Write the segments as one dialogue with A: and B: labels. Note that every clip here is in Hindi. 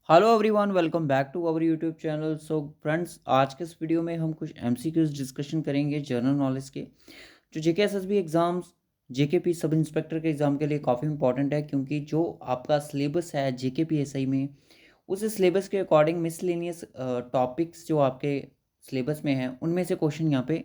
A: Hello everyone, welcome back to our YouTube channel. So friends, आज के इस वीडियो में हम कुछ एमसीक्यूज डिस्कशन करेंगे जनरल नॉलेज के, जो JK SSB exams, JKP sub inspector के एग्ज़ाम के लिए काफ़ी इंपॉर्टेंट है, क्योंकि जो आपका सिलेबस है जेकेपी एसआई में, उस सिलेबस के अकॉर्डिंग मिसलेनियस टॉपिक्स जो आपके सिलेबस में हैं, उनमें से क्वेश्चन यहाँ पे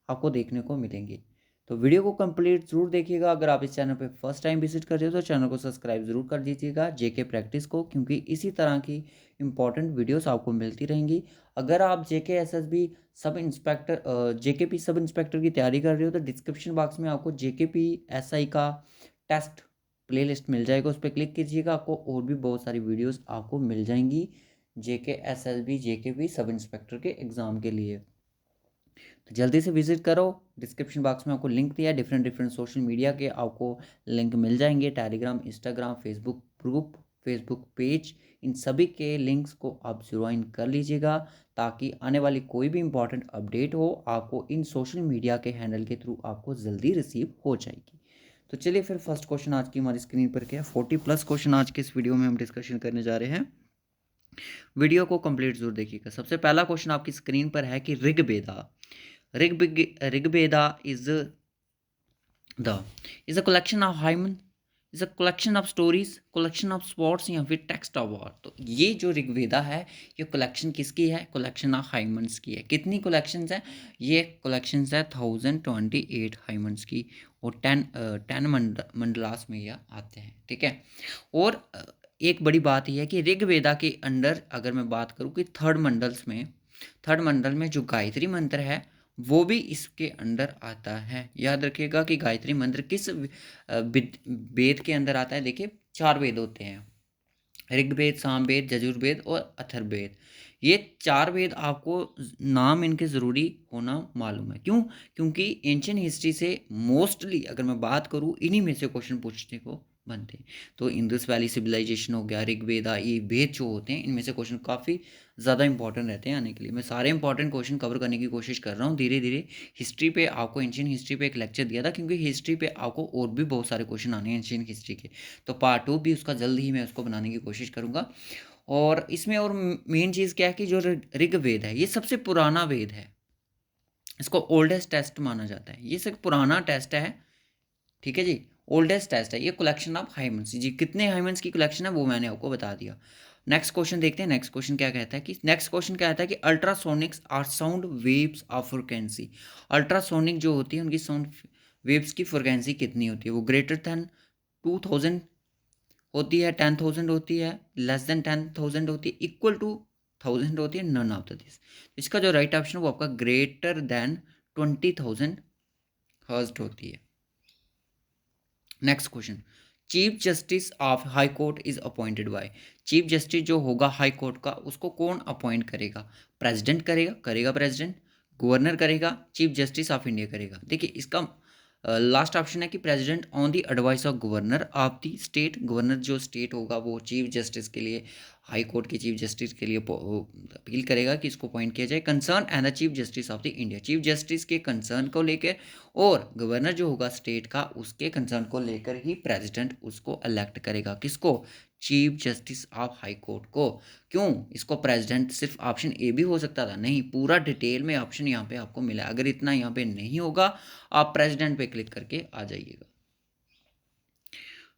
A: आपको देखने को मिलेंगे। तो वीडियो को कंप्लीट ज़रूर देखिएगा। अगर आप इस चैनल पे फर्स्ट टाइम विजिट कर रहे हो तो चैनल को सब्सक्राइब ज़रूर कर दीजिएगा जेके प्रैक्टिस को, क्योंकि इसी तरह की इंपॉर्टेंट वीडियोस आपको मिलती रहेंगी। अगर आप जेके SSB sub inspector JKP sub inspector की तैयारी कर रहे हो तो डिस्क्रिप्शन बॉक्स में आपको जेकेपी एसआई का टेस्ट प्लेलिस्ट मिल जाएगा, उस पर क्लिक कीजिएगा। आपको और भी बहुत सारी वीडियोस आपको मिल जाएंगी जेके एसएसबी जेकेपी सब इंस्पेक्टर के एग्ज़ाम के लिए। तो जल्दी से विजिट करो। डिस्क्रिप्शन बॉक्स में आपको लिंक दिया है, डिफरेंट डिफरेंट सोशल मीडिया के आपको लिंक मिल जाएंगे। Telegram, Instagram, Facebook group, Facebook page, इन सभी के लिंक्स को आप ज्वाइन कर लीजिएगा, ताकि आने वाली कोई भी इंपॉर्टेंट अपडेट हो आपको इन सोशल मीडिया के हैंडल के थ्रू आपको जल्दी रिसीव हो जाएगी। तो चलिए फिर फर्स्ट क्वेश्चन आज की हमारी स्क्रीन पर क्या है। 40+ क्वेश्चन आज के इस वीडियो में हम डिस्कशन करने जा रहे हैं। वीडियो को कंप्लीट जरूर देखिएगा। सबसे पहला क्वेश्चन आपकी स्क्रीन पर है कि Rigveda Rigveda the is a collection of hymn, is a collection of stories, collection of sports या फिर टेक्स्ट ऑफ वॉर। तो ये जो ऋग्वेदा है, ये कलेक्शन किसकी है? कलेक्शन ऑफ हाइमन्स की है। कितनी कलेक्शंस हैं? ये कलेक्शंस है 1028 हाइमन्स की, और 10 मंडलास में यह आते हैं। ठीक है। और एक बड़ी बात यह है कि ऋग्वेदा के अंडर अगर मैं बात करूँ कि थर्ड मंडल में जो गायत्री मंत्र है वो भी इसके अंदर आता है। याद रखिएगा कि गायत्री मंत्र किस वेद के अंदर आता है। देखिए, 4 वेद होते हैं, ऋग्वेद, सामवेद, यजुर्वेद और अथर्ववेद। ये 4 वेद आपको नाम इनके ज़रूरी होना मालूम है। क्यों? क्योंकि एंशियंट हिस्ट्री से मोस्टली अगर मैं बात करूँ, इन्हीं में से क्वेश्चन पूछने को बनते हैं। तो इंडस वैली सिविलाइजेशन हो गया, ऋग्वेदा, ये वेद जो होते हैं, इनमें से क्वेश्चन काफ़ी ज़्यादा इंपॉर्टेंट रहते हैं आने के लिए। मैं सारे इंपॉर्टेंट क्वेश्चन कवर करने की कोशिश कर रहा हूँ धीरे धीरे। हिस्ट्री पे आपको, एंशियंट हिस्ट्री पे एक लेक्चर दिया था, क्योंकि हिस्ट्री पे आपको और भी बहुत सारे क्वेश्चन आने हैं एंशियंट हिस्ट्री के। तो पार्ट 2 भी उसका जल्द ही मैं उसको बनाने की कोशिश करूँगा। और इसमें और मेन चीज़ क्या है कि जो ऋग्वेद है, ये सबसे पुराना वेद है। इसको ओल्डेस्ट टेस्ट माना जाता है। ये सिर्फ पुराना टेस्ट है। ठीक है जी, ओल्डेस्ट टेस्ट है। ये कलेक्शन ऑफ हाइमन्स जी, कितने हाइमन्स की कलेक्शन है वो मैंने आपको बता दिया। नेक्स्ट क्वेश्चन देखते हैं। नेक्स्ट क्वेश्चन क्या कहता है कि ultrasonics are sound waves of frequency. Ultrasonic जो होती है, उनकी साउंड वेव्स की फ्रिक्वेंसी कितनी होती है? वो ग्रेटर दैन 2000 होती है, 10,000 होती है, लेस देन 10,000 होती है, इक्वल टू 1000 होती है, नन ऑफ द दिस। इसका जो राइट ऑप्शन है वो आपका ग्रेटर देन 20,000 हर्ट्ज होती है। Next question, chief justice of high court is appointed by. Chief justice जो होगा हाई कोर्ट का, उसको कौन अपॉइंट करेगा? प्रेसिडेंट करेगा प्रेसिडेंट, गवर्नर करेगा, चीफ जस्टिस ऑफ इंडिया करेगा। देखिए, इसका लास्ट ऑप्शन है कि president on the advice of governor of the state. Governor जो स्टेट होगा वो चीफ जस्टिस के लिए, हाई कोर्ट के चीफ जस्टिस के लिए अपील करेगा कि इसको अपॉइंट किया जाए। Concern and the chief justice of the India, chief justice के कंसर्न को लेकर, और गवर्नर जो होगा स्टेट का, उसके कंसर्न को लेकर ही प्रेसिडेंट उसको इलेक्ट करेगा। किसको? Chief justice of high court को। क्यों? इसको प्रेसिडेंट, सिर्फ ऑप्शन ए भी हो सकता था, नहीं, पूरा डिटेल में ऑप्शन यहाँ पे आपको मिला। अगर इतना यहाँ पे नहीं होगा, आप प्रेसिडेंट पे क्लिक करके आ जाइएगा।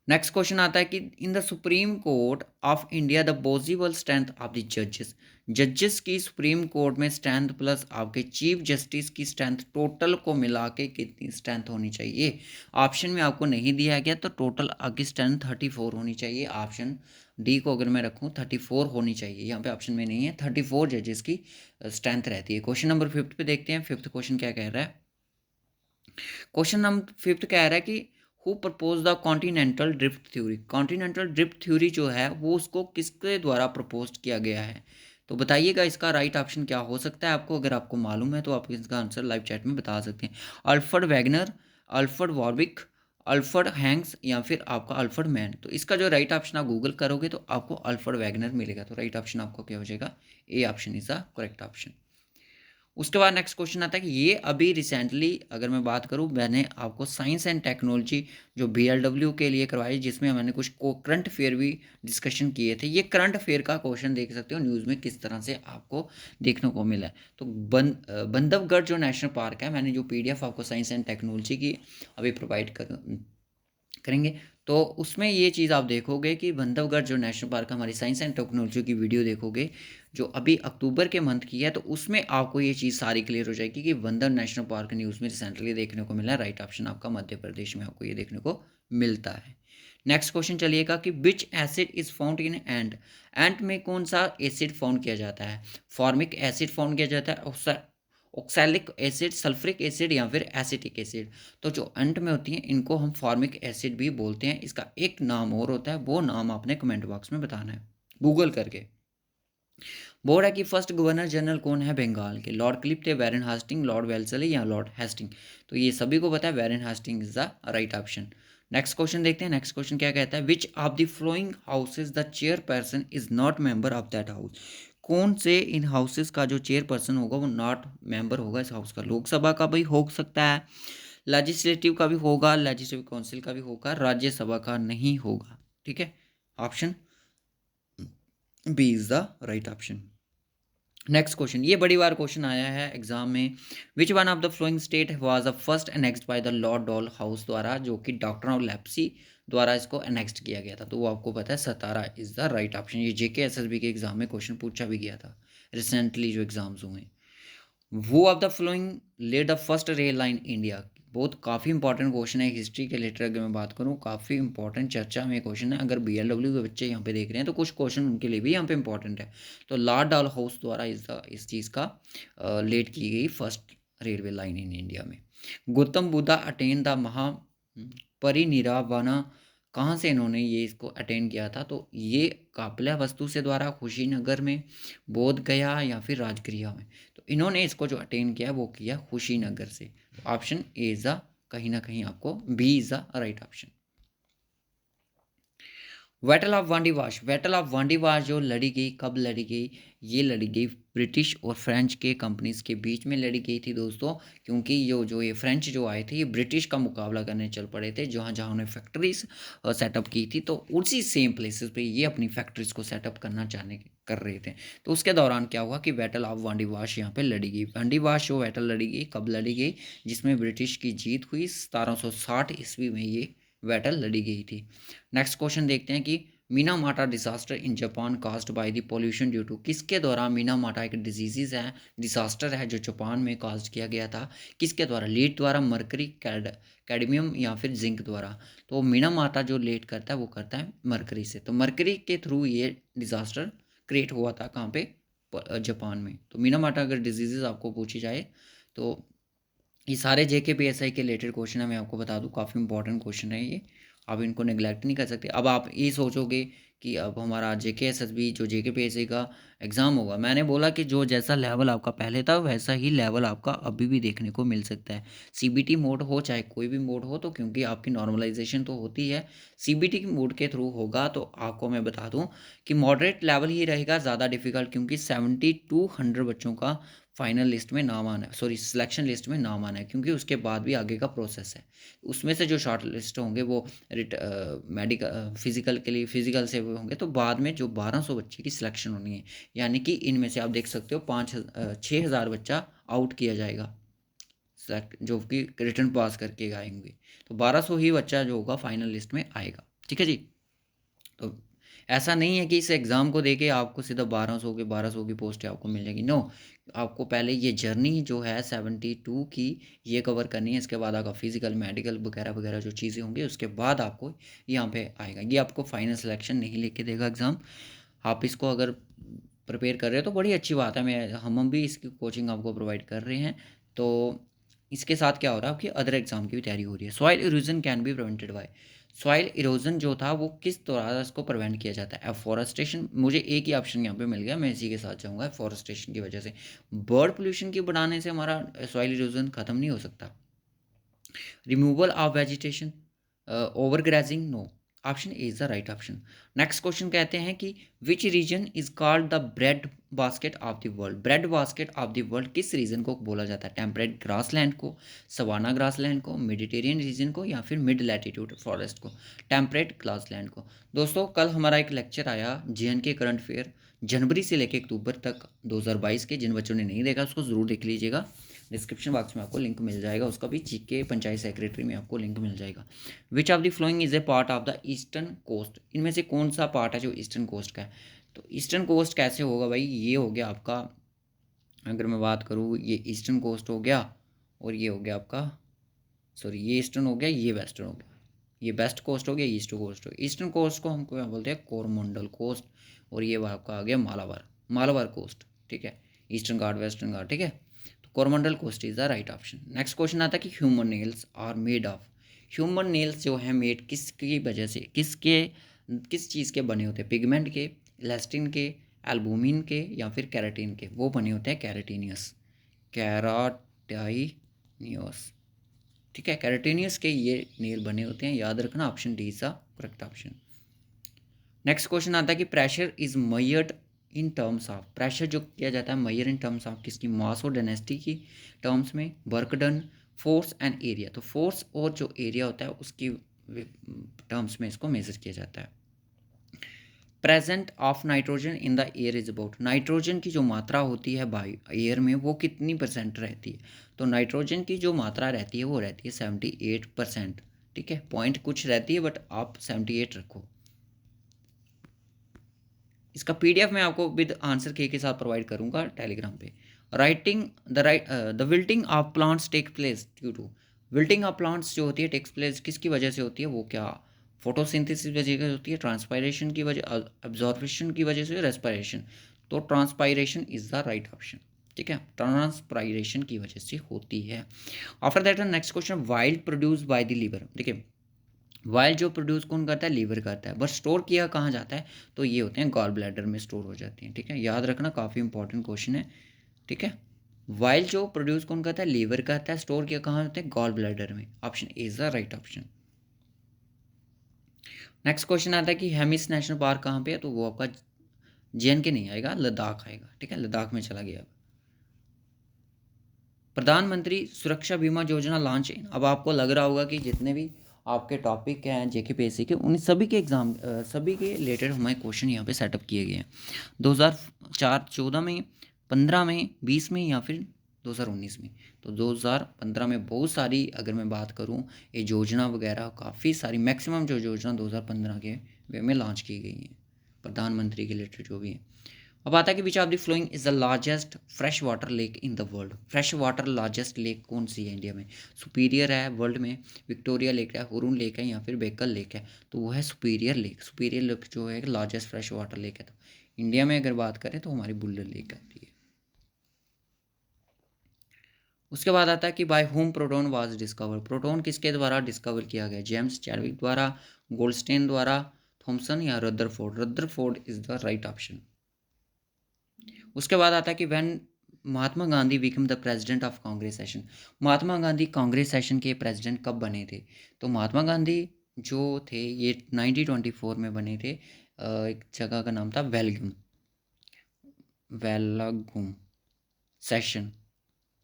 A: नेक्स्ट क्वेश्चन आता है कि in the supreme court of India the possible strength of the जजेस। जजेस की सुप्रीम कोर्ट में स्ट्रेंथ प्लस आपके चीफ जस्टिस की स्ट्रेंथ, टोटल को मिला के कितनी स्ट्रेंथ होनी चाहिए? ऑप्शन में आपको नहीं दिया गया, तो टोटल आपकी स्ट्रेंथ 34 होनी चाहिए। ऑप्शन डी को अगर मैं रखूँ, 34 होनी चाहिए। यहाँ पे ऑप्शन में नहीं है, 34 जजेस की स्ट्रेंथ रहती है। क्वेश्चन नंबर 5 पे देखते हैं। 5th क्वेश्चन क्या कह रहा है? क्वेश्चन नंबर 5 कह रहा है कि who propose the continental drift theory. Continental drift theory जो है वो उसको किसके द्वारा प्रपोज किया गया है? तो बताइएगा इसका राइट ऑप्शन क्या हो सकता है आपको। अगर आपको मालूम है तो आप इसका आंसर लाइव चैट में बता सकते हैं। Alfred Wegener, Alfred Warwick, Alfred Hanks या फिर आपका अल्फ्रेड मैन। तो इसका जो राइट ऑप्शन आप गूगल करोगे तो आपको अल्फ्रेड वैगनर मिलेगा। तो राइट ऑप्शन आपको क्या हो जाएगा? A option is the correct option. उसके बाद नेक्स्ट क्वेश्चन आता है कि ये अभी रिसेंटली अगर मैं बात करूँ, मैंने आपको साइंस एंड टेक्नोलॉजी जो BLW के लिए करवाई, जिसमें मैंने कुछ करंट अफेयर भी डिस्कशन किए थे। ये करंट अफेयर का क्वेश्चन देख सकते हो न्यूज़ में किस तरह से आपको देखने को मिला है। तो बंधवगढ़ जो नेशनल पार्क है, मैंने जो PDF आपको साइंस एंड टेक्नोलॉजी की अभी प्रोवाइड करेंगे, तो उसमें ये चीज़ आप देखोगे कि बंधवगढ़ जो नेशनल पार्क हमारी साइंस एंड टेक्नोलॉजी की वीडियो देखोगे जो अभी अक्टूबर के मंथ की है, तो उसमें आपको ये चीज़ सारी क्लियर हो जाएगी कि बंदर नेशनल पार्क न्यूज़ में रिसेंटली देखने को मिला है। राइट ऑप्शन आपका मध्य प्रदेश में आपको ये देखने को मिलता है। नेक्स्ट क्वेश्चन चलिएगा कि which acid is found in ant. Ant में कौन सा एसिड फाउंड किया जाता है? फॉर्मिक एसिड फाउंड किया जाता है, ऑक्सैलिक एसिड, सल्फ्रिक एसिड या फिर एसिटिक एसिड। तो जो अंट में होती हैं इनको हम फॉर्मिक एसिड भी बोलते हैं। इसका एक नाम और होता है, वो नाम आपने कमेंट बॉक्स में बताना है गूगल करके। बोल रहा है कि फर्स्ट गवर्नर जनरल कौन है बंगाल के? लॉर्ड क्लिफ थे, वैरन हास्टिंग, लॉर्ड वेल्सली या लॉर्ड हेस्टिंग? तो ये सभी को पता है, Warren Hastings is the right option. Next question देखते हैं। नेक्स्ट क्वेश्चन क्या कहता है? विच of the flowing houses the chairperson is not member of that house. कौन से इन हाउसेज का जो चेयरपर्सन होगा वो नॉट मेंबर होगा इस हाउस का? लोकसभा का भी हो सकता है, लेजिस्लेटिव का भी होगा, लेजिस्लेटिव काउंसिल का भी होगा, राज्यसभा का नहीं होगा। ठीक है, option B is the right option. Next question, ये बड़ी बार क्वेश्चन आया है एग्जाम में। Which one of the following state was the first annexed by the Lord Dalhousie द्वारा, जो कि डॉक्टर ऑफ लेप्सी द्वारा इसको एनेक्स्ड किया गया था? तो वो आपको पता है, Satara is the right option. ये JK SSB के एग्जाम में क्वेश्चन पूछा भी गया था रिसेंटली जो एग्जाम्स हुए। Who of the following laid the first rail line India. बहुत काफ़ी इंपॉर्टेंट क्वेश्चन है हिस्ट्री के रिलेटेड। अगर मैं बात करूँ, काफ़ी इंपॉर्टेंट चर्चा में क्वेश्चन है। अगर BLW के बच्चे यहाँ पे देख रहे हैं तो कुछ क्वेश्चन उनके लिए भी यहाँ पे इंपॉर्टेंट है। तो लॉर्ड डाल हाउस द्वारा इस चीज़ का लेड की गई first railway line in India में। गौतम बुद्धा अटेन द महा परिनिर्वाणा, कहाँ से इन्होंने ये इसको अटेन किया था? तो ये कापिला वस्तु से द्वारा कुशीनगर में, बोध गया या फिर राजगृह में। तो इन्होंने इसको जो अटेन किया वो किया कुशीनगर से। ऑप्शन ए इज द, कहीं ना कहीं आपको B is the right option. Battle of Wandiwash, battle of Wandiwash जो लड़ी गई, कब लड़ी गई? ये लड़ी गई ब्रिटिश और फ्रेंच के कंपनीज के बीच में लड़ी गई थी दोस्तों। क्योंकि ये फ्रेंच जो आए थे, ये ब्रिटिश का मुकाबला करने चल पड़े थे, जहाँ जहाँ उन्हें फैक्ट्रीज सेटअप की थी, तो उसी सेम प्लेसेस पे ये अपनी फैक्ट्रीज को सेटअप करना चाहने कर रहे थे। तो उसके दौरान क्या हुआ कि बैटल ऑफ वांडीवाश यहाँ पे लड़ी गई। वांडीवाश जो बैटल लड़ी गई, कब लड़ी गई? जिसमें ब्रिटिश की जीत हुई 1760 ईस्वी में ये बैटल लड़ी गई थी। नेक्स्ट क्वेश्चन देखते हैं कि Minamata disaster in Japan caused by the pollution due to, किसके द्वारा मीनामाटा एक डिजीज़ है, डिजास्टर है जो जापान में कास्ट किया गया था? किसके द्वारा? लीड द्वारा, मरकरी, कैडमियम या फिर जिंक द्वारा? तो मीनामाटा जो लीड करता है वो करता है मरकरी से। तो मरकरी के थ्रू ये डिजास्टर क्रिएट हुआ था कहाँ पे? जापान में। तो मीनामाटा अगर डिजीज़ आपको पूछी जाए तो ये सारे JK PSI के रिलेटेड क्वेश्चन है। मैं आपको बता दूं, काफ़ी इंपॉर्टेंट क्वेश्चन है ये, आप इनको नेग्लेक्ट नहीं कर सकते। अब आप ये सोचोगे कि अब हमारा JK SSB जो JK PSI का एग्ज़ाम होगा, मैंने बोला कि जो जैसा लेवल आपका पहले था वैसा ही लेवल आपका अभी भी देखने को मिल सकता है। CBT मोड हो चाहे कोई भी मोड हो, तो क्योंकि आपकी नॉर्मलाइजेशन तो होती है, CBT मोड के थ्रू होगा तो आपको मैं बता दूँ कि मॉडरेट लेवल ही रहेगा, ज़्यादा डिफिकल्ट, क्योंकि 70-100 बच्चों का फाइनल लिस्ट में नाम आना है, सॉरी सिलेक्शन लिस्ट में नाम आना है, क्योंकि उसके बाद भी आगे का प्रोसेस है। उसमें से जो शॉर्ट लिस्ट होंगे वो मेडिकल फिजिकल के लिए, फिजिकल से वो होंगे, तो बाद में जो 1200 बच्चे की सिलेक्शन होनी है, यानी कि इनमें से आप देख सकते हो 6000 बच्चा आउट किया जाएगा जो कि रिटर्न पास करके आएंगे। तो 1200 ही बच्चा जो होगा फाइनल लिस्ट में आएगा। ठीक है जी। तो ऐसा नहीं है कि इस एग्ज़ाम को देके आपको सीधा 1200 की पोस्ट आपको मिल जाएगी। नो, आपको पहले ये जर्नी जो है 72 की ये कवर करनी है। इसके बाद आपका फिजिकल, मेडिकल वगैरह वगैरह जो चीज़ें होंगी उसके बाद आपको यहाँ पे आएगा। ये आपको फाइनल सिलेक्शन नहीं लेके देगा एग्ज़ाम। आप इसको अगर प्रिपेयर कर रहे हो तो बड़ी अच्छी बात है। हम भी इसकी कोचिंग आपको प्रोवाइड कर रहे हैं। तो इसके साथ क्या हो रहा है, आपकी अदर एग्जाम की भी तैयारी हो रही है। Soil erosion can be prevented by, soil erosion जो था वो किस द्वारा इसको प्रिवेंट किया जाता है? एफॉरेस्टेशन, मुझे एक ही ऑप्शन यहाँ पे मिल गया, मैं इसी के साथ जाऊँगा। एफॉरेस्टेशन की वजह से, बर्ड पोल्यूशन की बढ़ाने से हमारा सॉइल इरोजन खत्म नहीं हो सकता। Removal of vegetation, over grazing, no, option A is the right option. Next question कहते हैं कि which region is called the bread basket of the world, bread basket of the world किस रीजन को बोला जाता है? टेम्परेट ग्रासलैंड को, सवाना ग्रासलैंड को, मेडिटेरियन रीजन को, या फिर मिड लैटिट्यूड फॉरेस्ट को? टेम्परेट ग्रासलैंड को। दोस्तों कल हमारा एक लेक्चर आया जीएनके करंट अफेयर जनवरी से लेकर अक्टूबर तक 2022 के, जिन बच्चों ने नहीं देखा उसको ज़रूर देख लीजिएगा, डिस्क्रिप्शन बॉक्स में आपको लिंक मिल जाएगा उसका भी, जीके पंचायत सेक्रेटरी में आपको लिंक मिल जाएगा। Which of the following is a part of the eastern coast, इनमें से कौन सा पार्ट है जो ईस्टर्न कोस्ट का है? तो ईस्टर्न कोस्ट कैसे होगा भाई, ये हो गया आपका, अगर मैं बात करूँ ये ईस्टर्न कोस्ट हो गया, और ये हो गया आपका, सॉरी ये ईस्टर्न हो गया, ये वेस्टर्न हो गया, ये वेस्ट कोस्ट हो गया, ईस्ट कोस्ट हो गया। ईस्टर्न कोस्ट को हम क्या बोलते हैं? कोरमंडल कोस्ट, और ये आपका आ गया मालाबार, मालाबार कोस्ट, ठीक है, ईस्टर्न घाट वेस्टर्न घाट, ठीक है। तो Coromandel coast is the right option. Next question आता है कि human nails are made of, human nails जो है मेड किसकी वजह से, किस चीज़ के बने होते हैं? पिगमेंट के, इलास्टिन के, एल्बुमिन के, या फिर कैराटिन के? वो बने होते हैं कैराटिनियस, कैराटाइनियस, ठीक है, कैराटिनियस के ये नेल बने होते हैं, याद रखना, option D is the correct option. Next question आता है कि pressure is measured in terms of, pressure जो किया जाता है मेजर इन टर्म्स ऑफ किसकी? मास और डेंसिटी की टर्म्स में, work done, force and area. तो फोर्स और जो एरिया होता है उसकी टर्म्स में इसको मेजर किया जाता है। Present of nitrogen in the air is about, nitrogen की जो मात्रा होती है बाई एयर में वो कितनी परसेंट रहती है? तो नाइट्रोजन की जो मात्रा रहती है वो रहती है 78%, ठीक है, पॉइंट कुछ रहती है बट आप 78 रखो। इसका पीडीएफ मैं आपको विद आंसर के साथ प्रोवाइड करूंगा टेलीग्राम पे। The wilting of plants take place due to, wilting of plants जो होती है टेक्स प्लेस किसकी वजह से होती है? वो क्या फोटोसिंथेसिस वजह से होती है, ट्रांसपायरेशन की वजह, एब्जॉर्प्शन की वजह से, रेस्पायरेशन? तो transpiration is the right option, ठीक है, ट्रांसपायरेशन की वजह से होती है। आफ्टर दैट नेक्स्ट क्वेश्चन, वाइल्ड प्रोड्यूस बाय द लीवर, देखिए वाइल्ड जो प्रोड्यूस कौन करता है? लीवर करता है, बट स्टोर किया कहाँ जाता है? तो ये होते हैं गॉल ब्लैडर में स्टोर हो जाती हैं, ठीक है, याद रखना, काफ़ी इंपॉर्टेंट क्वेश्चन है, ठीक है। वाइल्ड जो प्रोड्यूस कौन करता है? लीवर करता है, स्टोर किया कहाँ होते हैं? गॉल ब्लैडर में, option A is the right option. Next question आता है कि हेमिस नेशनल पार्क कहाँ पे है? तो वो आपका JNK नहीं आएगा, लद्दाख आएगा, ठीक है, लद्दाख में चला गया। प्रधानमंत्री सुरक्षा बीमा योजना लॉन्च, अब आपको लग रहा होगा कि जितने भी आपके टॉपिक हैं JKPSC के, उन सभी के एग्ज़ाम सभी के रिलेटेड हमारे क्वेश्चन यहाँ पे सेटअप किए गए हैं 2014 में, 15 में, 20 में, या फिर 2019 में। तो 2015 में बहुत सारी, अगर मैं बात करूँ ये योजना वगैरह काफ़ी सारी, मैक्सिमम जो योजना 2015 के वे में लॉन्च की गई हैं प्रधानमंत्री के रिलेटेड जो भी है। अब आता है कि विच of the following is the largest fresh water lake in the world, fresh water largest lake कौन सी है इंडिया में? सुपीरियर है वर्ल्ड में, विक्टोरिया लेक है, हुरून लेक है, या फिर बेकल लेक है? तो वो है सुपीरियर लेक, सुपीरियर लेक जो है लार्जेस्ट फ्रेश वाटर लेक है। तो इंडिया में अगर बात करें तो हमारी बुल्लर लेक आती है। उसके बाद आता है कि by whom proton was discover, proton किसके द्वारा डिस्कवर किया गया? जेम्स चैडविक द्वारा, गोल्डस्टेन द्वारा, थॉमसन, या Rutherford? Rutherford is the right option. उसके बाद आता है कि when Mahatma Gandhi become the president of Congress session, Mahatma Gandhi Congress session के प्रेसिडेंट कब बने थे? तो महात्मा गांधी जो थे ये 1924 में बने थे, एक जगह का नाम था वेलगम, वेलागुम सेशन,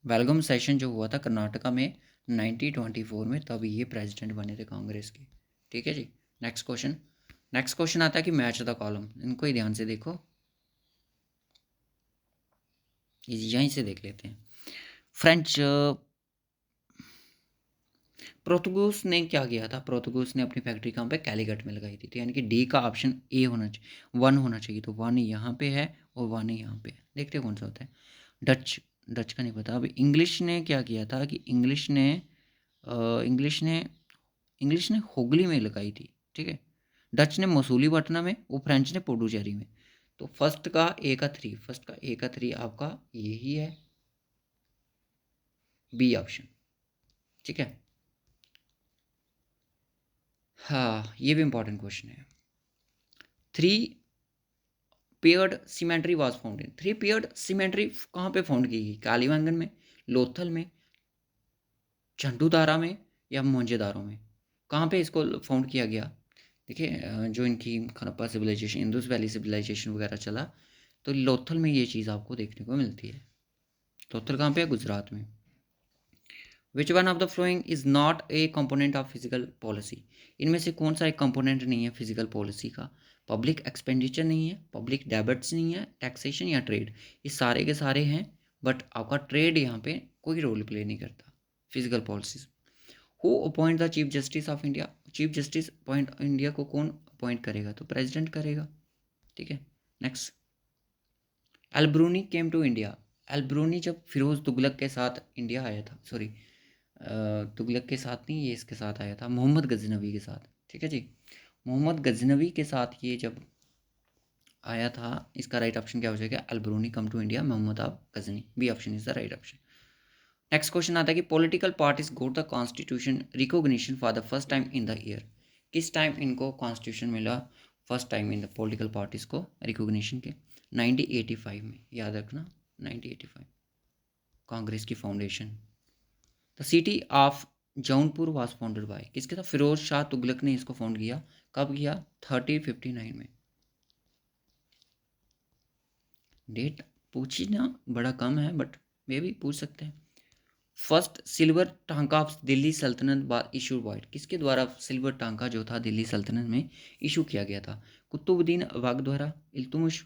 A: वेलगम सेशन जो हुआ था कर्नाटका में 1924 में, तब ये प्रेसिडेंट बने थे कांग्रेस के, ठीक है जी। नेक्स्ट क्वेश्चन आता है कि मैच द कॉलम, इनको ही ध्यान से देखो, यहीं से देख लेते हैं। फ्रेंच पोर्तुगीज ने क्या किया था? पोर्तुगीज ने अपनी फैक्ट्री कहाँ पे? कैलीकट में लगाई थी, तो यानी कि डी का ऑप्शन ए होना चाहिए, 1 होना चाहिए। तो 1 यहाँ पे है और 1 यहाँ पे है, देखते हैं कौन सा होता है। डच का नहीं पता। अब इंग्लिश ने क्या किया था कि इंग्लिश ने हुगली में लगाई थी, ठीक है, डच ने मसूलीपट्टनम में, और फ्रेंच ने पुडुचेरी में। तो फर्स्ट का ए का 3 आपका यही है, बी ऑप्शन, ठीक है। हाँ ये भी इंपॉर्टेंट क्वेश्चन है। 3 paired symmetry was found in, 3 paired symmetry कहाँ पे फाउंड की गई? कालीवांगन में, लोथल में, झंडूदारा में, या मोहनजोदारो में? कहाँ पे इसको फाउंड किया गया? देखिए जो इनकी Harappa civilization, Indus valley civilization वगैरह चला, तो लोथल में ये चीज़ आपको देखने को मिलती है। लोथल कहाँ पे है? गुजरात में। Which one of the following is not a component of physical policy? इनमें से कौन सा एक कंपोनेंट नहीं है फिजिकल पॉलिसी का? पब्लिक एक्सपेंडिचर नहीं है, पब्लिक डेबिट्स नहीं है, टैक्सेशन या ट्रेड, ये सारे के सारे हैं, बट आपका ट्रेड यहाँ पे कोई रोल प्ले नहीं करता physical policies. Who appoint the chief justice of India? Chief justice point India को कौन अपॉइंट करेगा? तो प्रेसिडेंट करेगा। ठीक है, next. Alberuni came to India. Alberuni जब फिरोज तुगलक के साथ इंडिया आया था, सॉरी तुगलक के साथ नहीं, ये इसके साथ आया था, मोहम्मद गजनवी के साथ। ठीक है जी, मोहम्मद गजनवी के साथ ये जब आया था, इसका राइट ऑप्शन क्या हो जाएगा? Alberuni come to India, Mohammad of Ghazni, B option is the right option. Next question आता है कि political parties got the constitution recognition for the first time in the year? किस टाइम इनको कॉन्स्टिट्यूशन मिला first time in the political parties को रिकॉग्निशन के? 1985 में, याद रखना 1985, कांग्रेस की foundation. The city of Jaunpur was founded by? किसके साथ? फिरोज शाह तुगलक ने इसको फाउंड किया। कब किया? 1359 में। डेट पूछी ना, बड़ा कम है बट मे भी पूछ सकते हैं। फर्स्ट सिल्वर टांका ऑफ दिल्ली सल्तनत बाद इशू वाइड? किसके द्वारा सिल्वर टांका जो था दिल्ली सल्तनत में इशू किया गया था? कुतुबुद्दीन ऐबक द्वारा, इल्तुमिश,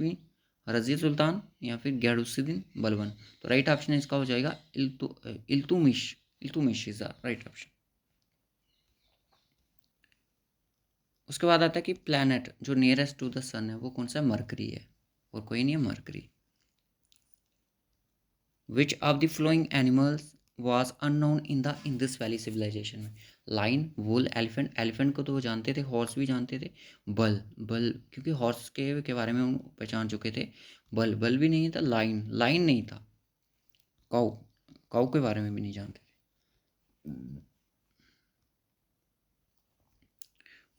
A: रज़िया सुल्तान या फिर गियासुद्दीन बलबन? तो राइट ऑप्शन इसका हो जाएगा Iltutmish. Iltutmish is the right option. उसके बाद आता है कि प्लैनेट जो नियरेस्ट टू द सन है वो कौन सा? मरकरी है, और कोई नहीं है, mercury. Which of the following animals was unknown in the Indus valley civilization में? Lion, bull, elephant. एलिफेंट को तो वो जानते थे, हॉर्स भी जानते थे, बल, बल क्योंकि हॉर्स के बारे में वो पहचान चुके थे। बल, बल भी नहीं था, लाइन, लाइन नहीं था, काऊ, काऊ के बारे में भी नहीं जानते थे।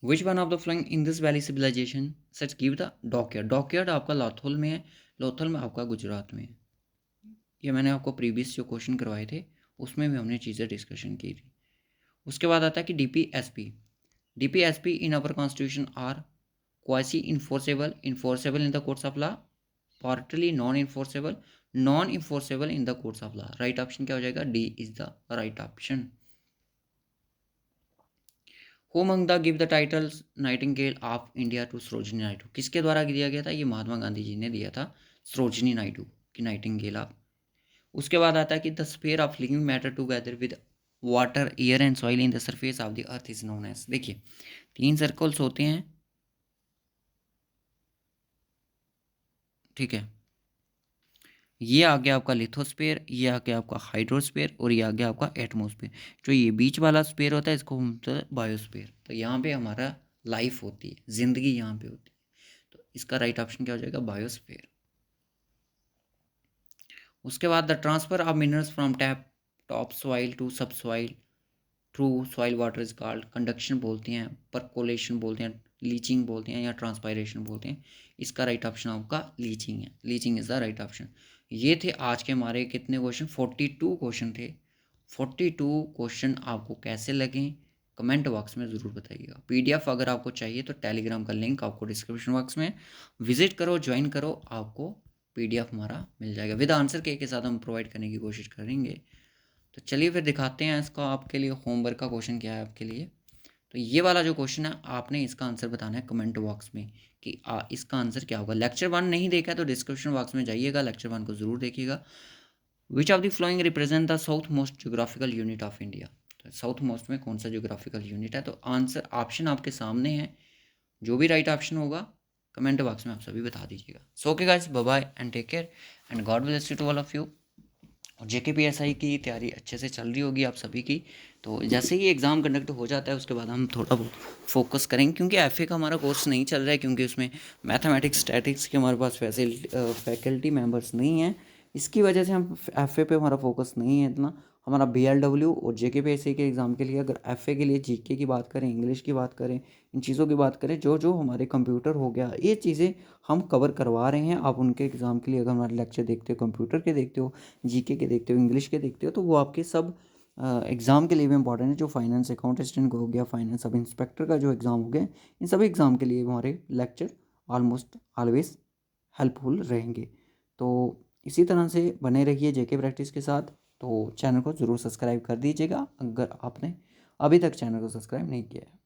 A: Which one of the following in this valley civilization such give the dockyard? Dockyard आपका लोथल में है, लोथल में आपका गुजरात में है। ये मैंने आपको प्रीवियस जो क्वेश्चन करवाए थे उसमें भी हमने चीज़ें डिस्कशन की थी। उसके बाद आता है कि DPSP. DPSP in our constitution are quasi enforceable, enforceable in the courts of law, partly non enforceable, non enforceable in the courts of law? Right option क्या हो जाएगा? D is the right option. Who among the give the titles nightingale of India to Sarojini Naidu? किसके द्वारा दिया गया था? ये महात्मा गांधी जी ने दिया था सरोजिनी नायडू की नाइटिंगेल ऑफ। उसके बाद आता है कि the sphere of living matter together with water, air and soil in the surface of the earth is known as? देखिए 3 सर्कल्स होते हैं, ठीक है, ये आ गया आपका लिथोस्फीयर, ये आ गया आपका हाइड्रोस्फीयर, और ये आ गया आपका एटमोस्फीयर। जो ये बीच वाला स्फीयर होता है इसको हम बोलते हैं बायोस्फीयर। तो यहाँ पे हमारा लाइफ होती है, जिंदगी यहाँ पे होती है। तो इसका राइट ऑप्शन क्या हो जाएगा? बायोस्फीयर। उसके बाद the transfer of minerals from tap top soil to sub soil through soil water is called? Conduction बोलते हैं, परकोलेशन बोलते हैं, लीचिंग बोलते हैं, या ट्रांसपायरेशन बोलते हैं? इसका राइट ऑप्शन आपका लीचिंग है। Leaching is the right option. ये थे आज के हमारे कितने क्वेश्चन? 42 क्वेश्चन थे। 42 क्वेश्चन आपको कैसे लगे कमेंट बॉक्स में ज़रूर बताइएगा। पीडीएफ अगर आपको चाहिए तो टेलीग्राम का लिंक आपको डिस्क्रिप्शन बॉक्स में, विजिट करो, ज्वाइन करो, आपको पीडीएफ हमारा मिल जाएगा विद आंसर के साथ हम प्रोवाइड करने की कोशिश करेंगे। तो चलिए फिर दिखाते हैं इसका आपके लिए होमवर्क का क्वेश्चन क्या है आपके लिए। तो ये वाला जो क्वेश्चन है आपने इसका आंसर बताना है कमेंट बॉक्स में कि इसका आंसर क्या होगा। लेक्चर 1 नहीं देखा तो डिस्क्रिप्शन बॉक्स में जाइएगा, लेक्चर 1 को ज़रूर देखिएगा। विच of the flowing represent the south most geographical unit of India? तो साउथ मोस्ट में कौन सा जोग्राफिकल यूनिट है? तो आंसर ऑप्शन आपके सामने है, जो भी राइट ऑप्शन होगा कमेंट बॉक्स में आप सभी बता दीजिएगा। So okay guys, bye bye and take care and God bless you to all of you. और जेकेपीएसआई की तैयारी अच्छे से चल रही होगी आप सभी की। तो जैसे ही एग्ज़ाम कंडक्ट हो जाता है उसके बाद हम थोड़ा बहुत फोकस करेंगे, क्योंकि एफए का हमारा कोर्स नहीं चल रहा है, क्योंकि उसमें मैथमेटिक्स स्टैटिक्स के हमारे पास फैकल्टी मेंबर्स नहीं हैं। इसकी वजह से हम एफए पे हमारा फोकस नहीं है इतना। हमारा बीएलडब्ल्यू और जेकेपीएससी के एग्ज़ाम के लिए, अगर एफए के लिए जीके की बात करें, इंग्लिश की बात करें, इन चीज़ों की बात करें, जो जो हमारे कंप्यूटर हो गया, ये चीज़ें हम कवर करवा रहे हैं। आप उनके एग्ज़ाम के लिए अगर हमारे लेक्चर देखते हो, कंप्यूटर के देखते हो, जीके के देखते हो, इंग्लिश के देखते हो, तो वो आपके सब एग्ज़ाम के लिए भी इंपॉर्टेंट है। जो फाइनेंस अकाउंट असिस्टेंट हो गया, फाइनेंस सब इंस्पेक्टर का जो एग्ज़ाम हो गया, इन सभी एग्ज़ाम के लिए हमारे लेक्चर ऑलमोस्ट ऑलवेज हेल्पफुल रहेंगे। तो इसी तरह से बने रहिए जेके प्रैक्टिस के साथ। तो चैनल को ज़रूर सब्सक्राइब कर दीजिएगा अगर आपने अभी तक चैनल को सब्सक्राइब नहीं किया है।